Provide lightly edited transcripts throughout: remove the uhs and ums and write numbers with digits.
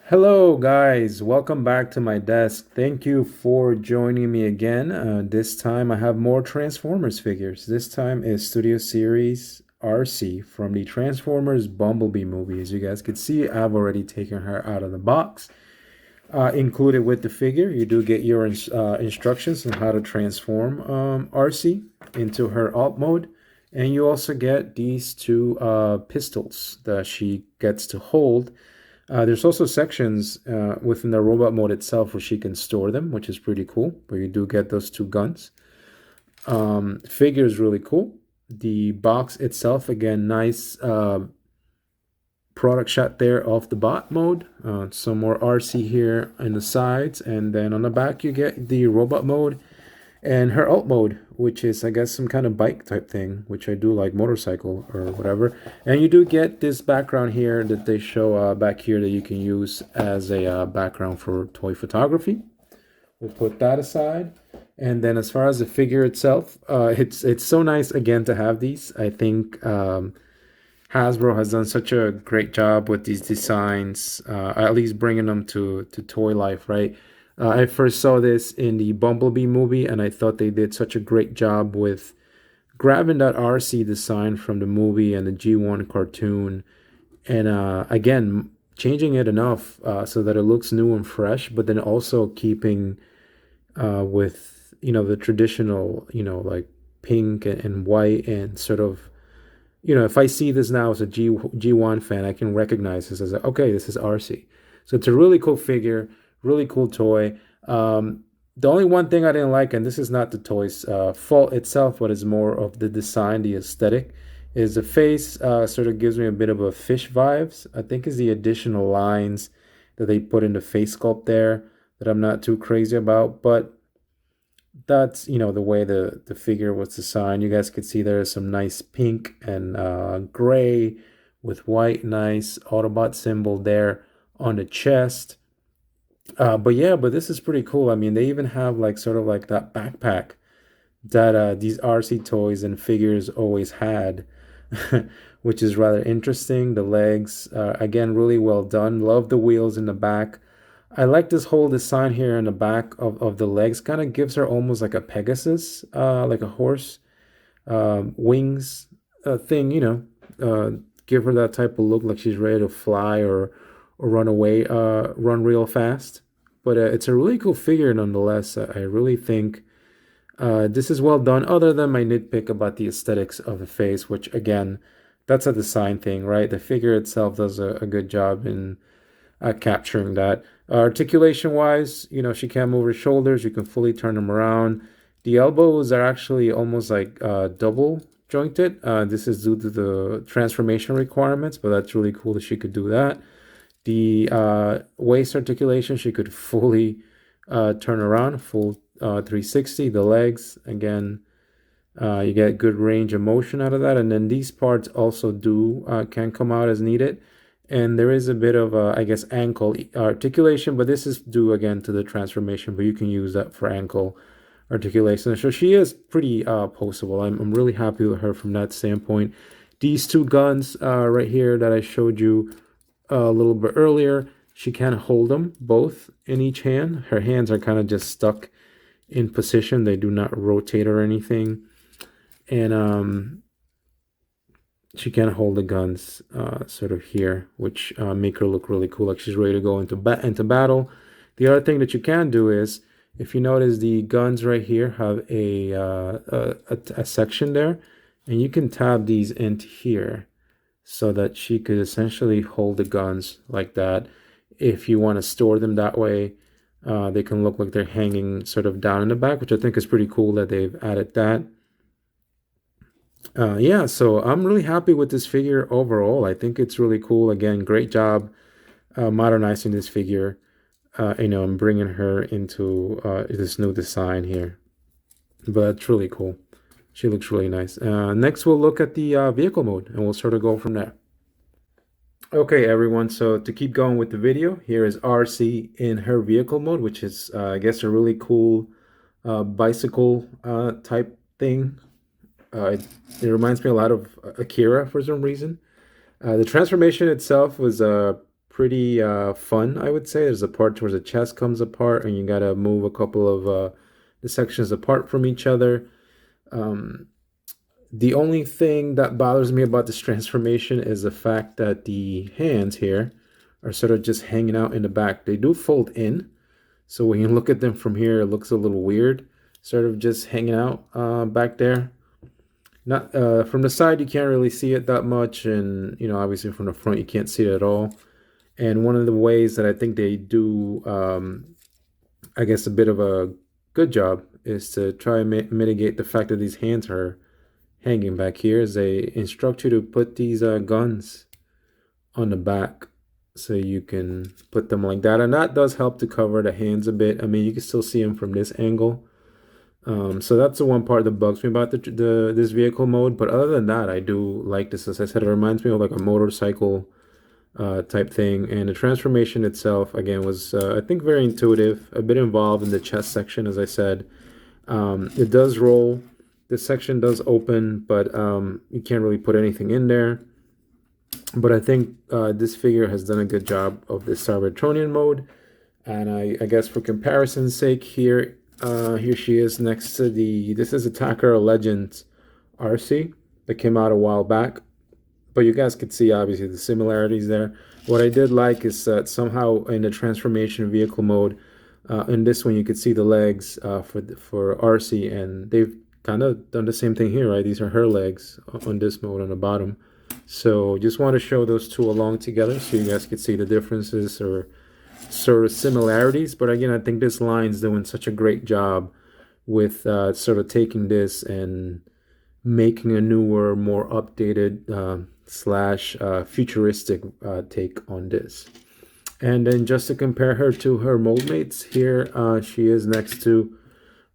Hello, guys. Welcome back to my desk. Thank you for joining me again. This time I have more Transformers figures. This time is Studio Series Arcee from the Transformers Bumblebee movie. As you guys can see, I've already taken her out of the box. Included with the figure, you do get your instructions on how to transform Arcee into her alt mode. And you also get these two pistols that she gets to hold. There's also sections within the robot mode itself where she can store them, which is pretty cool. But you do get those two guns. Figure is really cool. The box itself, again, nice product shot there of the bot mode. Some more RC here on the sides, and then on the back you get the robot mode and her alt mode, which is, I guess, some kind of bike type thing, which I do like, motorcycle or whatever. And you do get this background here that they show back here that you can use as a background for toy photography. We'll put that aside. And then as far as the figure itself, it's so nice again to have these. I think Hasbro has done such a great job with these designs, at least bringing them to toy life, right? I first saw this in the Bumblebee movie, and I thought they did such a great job with grabbing that RC design from the movie and the G1 cartoon, and again, changing it enough so that it looks new and fresh, but then also keeping with, the traditional, like pink and white and sort of, if I see this now as a G1 fan, I can recognize this as okay, this is RC. So it's a really cool figure, really cool toy. The only one thing I didn't like, and this is not the toy's fault itself, but is more of the design, the aesthetic, is the face sort of gives me a bit of a fish vibes. I think is the additional lines that they put in the face sculpt there that I'm not too crazy about, but that's the way the figure was designed. You guys could see there's some nice pink and gray with white, nice Autobot symbol there on the chest. But yeah, but this is pretty cool. I mean, they even have like sort of like that backpack that these RC toys and figures always had, which is rather interesting. The legs, again, really well done. Love the wheels in the back. I like this whole design here in the back of the legs. Kind of gives her almost like a Pegasus, like a horse, wings thing, give her that type of look like she's ready to fly or run away, run real fast. But it's a really cool figure nonetheless. I really think this is well done, other than my nitpick about the aesthetics of the face, which again, that's a design thing, right? The figure itself does a good job in capturing that. Articulation wise, she can't move her shoulders. You can fully turn them around. The elbows are actually almost like double jointed. This is due to the transformation requirements, but that's really cool that she could do that. The waist articulation, she could fully turn around, full 360. The legs, again, you get good range of motion out of that. And then these parts also can come out as needed. And there is a bit of, I guess, ankle articulation, but this is due again to the transformation, but you can use that for ankle articulation. So she is pretty postable. I'm really happy with her from that standpoint. These two guns right here that I showed you a little bit earlier, she can hold them both in each hand. Her hands are kind of just stuck in position. They do not rotate or anything. And she can hold the guns sort of here, which make her look really cool, like she's ready to go into battle. The other thing that you can do is, if you notice, the guns right here have a section there, and you can tab these into here so that she could essentially hold the guns like that. If you want to store them that way, they can look like they're hanging sort of down in the back, which I think is pretty cool that they've added that. Yeah, so I'm really happy with this figure overall. I think it's really cool. Again, great job modernizing this figure, and bringing her into this new design here. But it's really cool. She looks really nice. Next, we'll look at the vehicle mode, and we'll sort of go from there. Okay, everyone, so to keep going with the video, here is RC in her vehicle mode, which is, I guess, a really cool bicycle type thing. It reminds me a lot of Akira for some reason. The transformation itself was pretty fun, I would say. There's a part where the chest comes apart and you gotta move a couple of the sections apart from each other. Um, the only thing that bothers me about this transformation is the fact that the hands here are sort of just hanging out in the back. They do fold in, so when you look at them from here, it looks a little weird, sort of just hanging out back there. Not from the side, you can't really see it that much, and obviously from the front, you can't see it at all. And one of the ways that I think they do, I guess, a bit of a good job is to try and mitigate the fact that these hands are hanging back here. Is they instruct you to put these guns on the back so you can put them like that, and that does help to cover the hands a bit. I mean, you can still see them from this angle. So that's the one part that bugs me about this vehicle mode. But other than that, I do like this. As I said, it reminds me of like a motorcycle type thing. And the transformation itself, again, was I think very intuitive, a bit involved in the chest section, as I said. It does roll. This section does open, but you can't really put anything in there. But I think this figure has done a good job of this Cybertronian mode. And I guess for comparison's sake here, here she is next to this is Attacker Legends Arcee that came out a while back. But you guys could see obviously the similarities there. What I did like is that somehow in the transformation vehicle mode, in this one you could see the legs for Arcee, and they've kind of done the same thing here, right? These are her legs on this mode on the bottom. So just want to show those two along together so you guys could see the differences or sort of similarities. But again, I think this line's doing such a great job with sort of taking this and making a newer, more updated slash futuristic take on this. And then just to compare her to her mold mates, here she is next to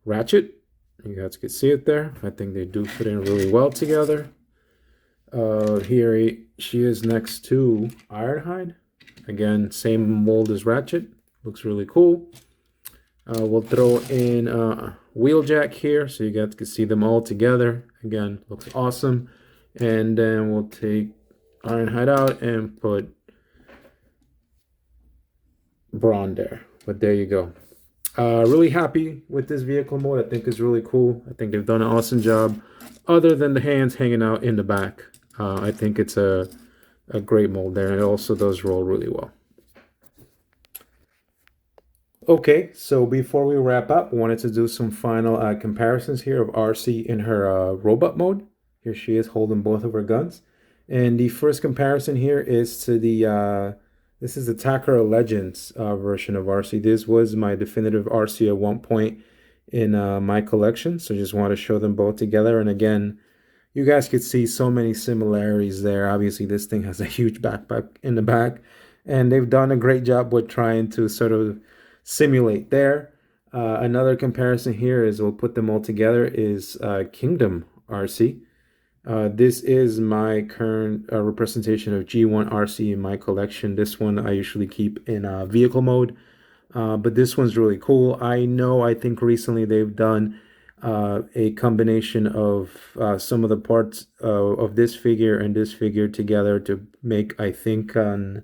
Ratchet. You guys can see it there. I think they do fit in really well together. Here she is next to Ironhide. Again, same mold as Ratchet. Looks really cool. We'll throw in Wheeljack here so you guys can see them all together. Again, looks awesome. And then we'll take Ironhide out and put Brawn there. But there you go. Really happy with this vehicle mode. I think it's really cool. I think they've done an awesome job. Other than the hands hanging out in the back, I think it's a great mold there. And it also does roll really well. Okay, so before we wrap up, I wanted to do some final comparisons here of Arcee in her robot mode. Here she is holding both of her guns. And the first comparison here is to this is the Attacker Legends version of Arcee. This was my definitive Arcee at one point in my collection. So just want to show them both together. And again, you guys could see so many similarities there. Obviously, this thing has a huge backpack in the back. And they've done a great job with trying to sort of simulate there. Another comparison here is, we'll put them all together, is Kingdom Arcee. This is my current representation of G1 Arcee in my collection. This one I usually keep in vehicle mode, but this one's really cool. I think recently they've done a combination of some of the parts of this figure and this figure together to make, I think, a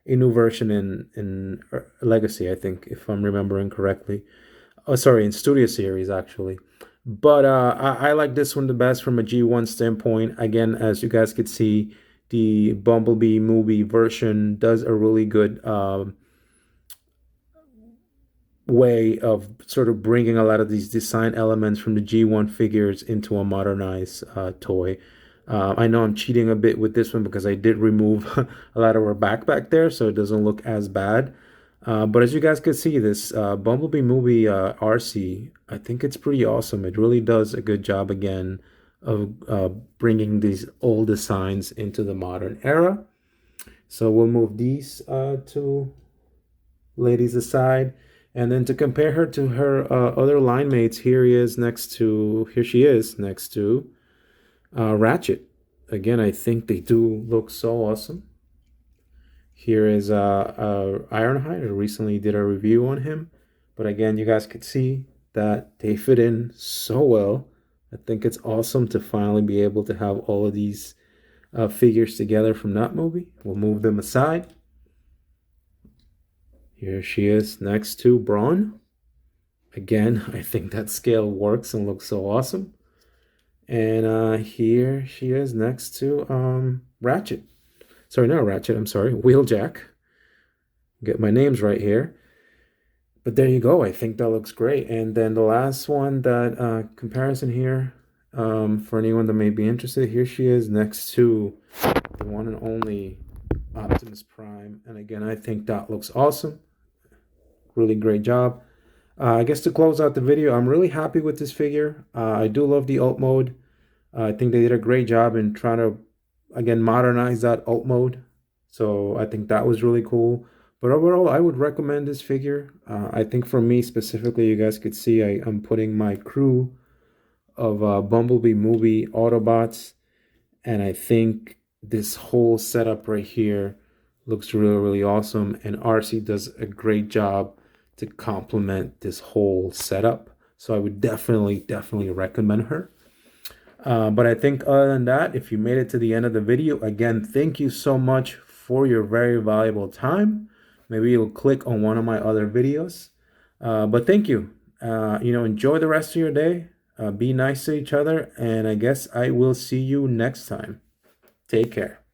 new version in Legacy, I think, if I'm remembering correctly. Oh, sorry, in Studio Series, actually. But I like this one the best from a G1 standpoint. Again, as you guys could see, the Bumblebee movie version does a really good way of sort of bringing a lot of these design elements from the G1 figures into a modernized toy. I know I'm cheating a bit with this one because I did remove a lot of her back there, so it doesn't look as bad. But as you guys can see, this Bumblebee movie Arcee, I think it's pretty awesome. It really does a good job again of bringing these old designs into the modern era. So we'll move these two ladies aside. And then to compare her to her other line mates, here she is next to Ratchet. Again, I think they do look so awesome. Here is Ironhide. I recently did a review on him. But again, you guys could see that they fit in so well. I think it's awesome to finally be able to have all of these figures together from that movie. We'll move them aside. Here she is next to Brawn. Again, I think that scale works and looks so awesome. And here she is next to Ratchet. Sorry, not Ratchet, I'm sorry, Wheeljack. Get my names right here. But there you go. I think that looks great. And then the last one, that comparison here, for anyone that may be interested, here she is next to the one and only Optimus Prime. And again, I think that looks awesome. Really great job. I guess to close out the video, I'm really happy with this figure. I do love the alt mode. I think they did a great job in trying to, again, modernize that alt mode. So I think that was really cool. But overall, I would recommend this figure. I think for me specifically, you guys could see I'm putting my crew of Bumblebee movie Autobots. And I think this whole setup right here looks really, really awesome. And Arcee does a great job to complement this whole setup. So I would definitely, definitely recommend her. But I think other than that, if you made it to the end of the video, again, thank you so much for your very valuable time. Maybe you'll click on one of my other videos. But thank you. Enjoy the rest of your day. Be nice to each other. And I guess I will see you next time. Take care.